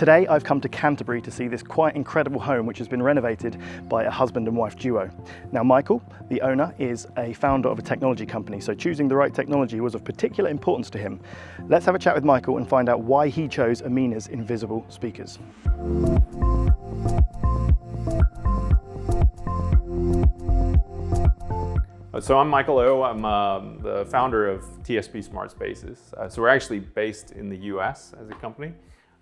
Today I've come to Canterbury to see this quite incredible home which has been renovated by a husband and wife duo. Now Michael, the owner, is a founder of a technology company, so choosing the right technology was of particular importance to him. Let's have a chat with Michael and find out why he chose Amina's invisible speakers. So I'm Michael O. I'm the founder of TSP Smart Spaces. So we're actually based in the US as a company,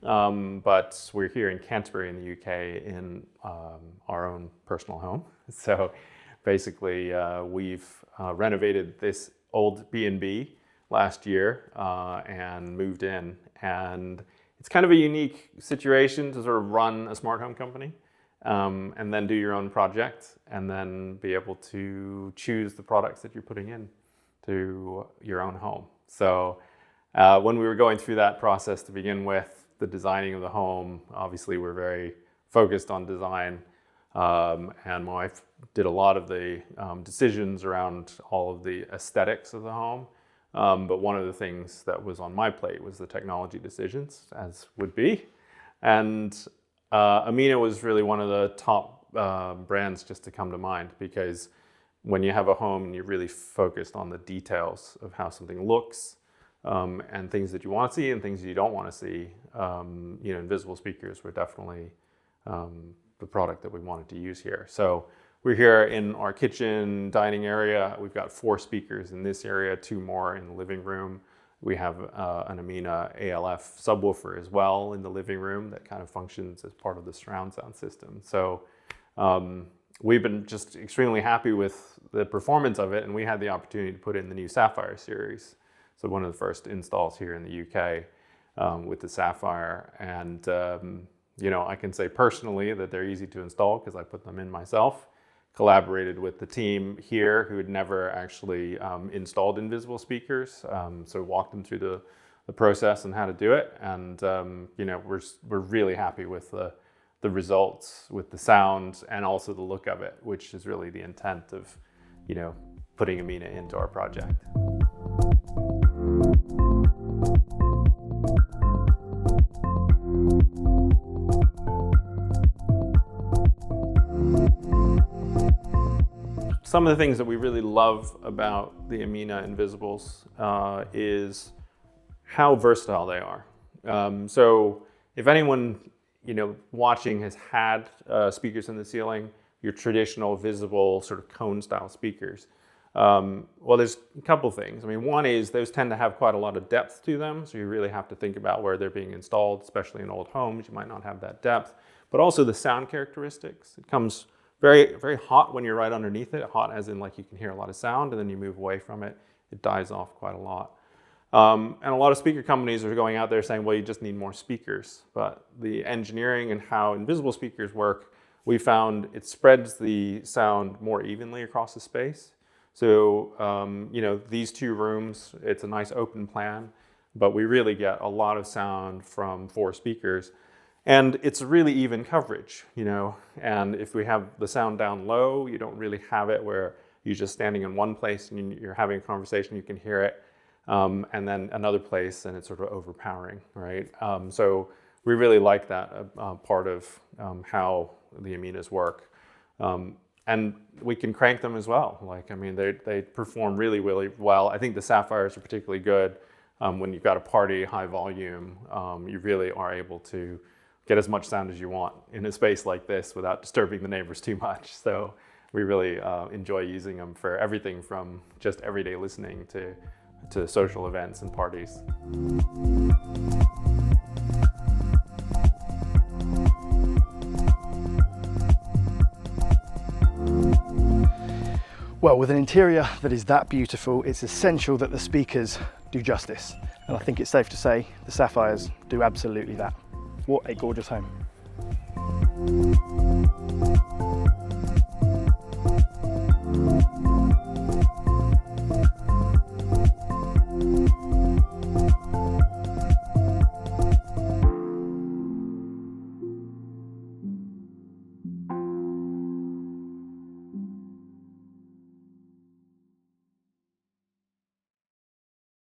but we're here in Canterbury in the UK in our own personal home. So basically we've renovated this old B&B last year and moved in. And it's kind of a unique situation to sort of run a smart home company. And then do your own project and then be able to choose the products that you're putting in to your own home. So when we were going through that process to begin with, the designing of the home, obviously we're very focused on design, and my wife did a lot of the decisions around all of the aesthetics of the home. But one of the things that was on my plate was the technology decisions, as would be. And Amina was really one of the top brands just to come to mind, because when you have a home and you're really focused on the details of how something looks and things that you want to see and things you don't want to see, invisible speakers were definitely the product that we wanted to use here. So we're here in our kitchen dining area. We've got 4 speakers in this area, 2 more in the living room. We have an Amina ALF subwoofer as well in the living room that kind of functions as part of the surround sound system. So we've been just extremely happy with the performance of it, and we had the opportunity to put in the new Sapphire series. So one of the first installs here in the UK with the Sapphire. And I can say personally that they're easy to install because I put them in myself. Collaborated with the team here who had never actually installed invisible speakers, so walked them through the process and how to do it. And we're really happy with the results, with the sound, and also the look of it, which is really the intent of putting Amina into our project. Some of the things that we really love about the Amina Invisibles is how versatile they are. So if anyone watching has had speakers in the ceiling, your traditional visible sort of cone style speakers, well, there's a couple things. I mean, one is those tend to have quite a lot of depth to them, so you really have to think about where they're being installed, especially in old homes. You might not have that depth, but also the sound characteristics. It comes very, very hot when you're right underneath it. Hot as in like you can hear a lot of sound, and then you move away from it, it dies off quite a lot. And a lot of speaker companies are going out there saying, well, you just need more speakers. But the engineering and how invisible speakers work, we found it spreads the sound more evenly across the space. So, these 2 rooms, it's a nice open plan, but we really get a lot of sound from 4 speakers. And it's really even coverage, and if we have the sound down low, you don't really have it where you're just standing in one place and you're having a conversation, you can hear it, and then another place and it's sort of overpowering, right? So we really like that part of how the Aminas work. And we can crank them as well. They perform really, really well. I think the Sapphires are particularly good when you've got a party, high volume. You really are able to get as much sound as you want in a space like this without disturbing the neighbors too much. So we really enjoy using them for everything from just everyday listening to social events and parties. Well, with an interior that is that beautiful, it's essential that the speakers do justice. And I think it's safe to say the Sapphires do absolutely that. What a gorgeous home.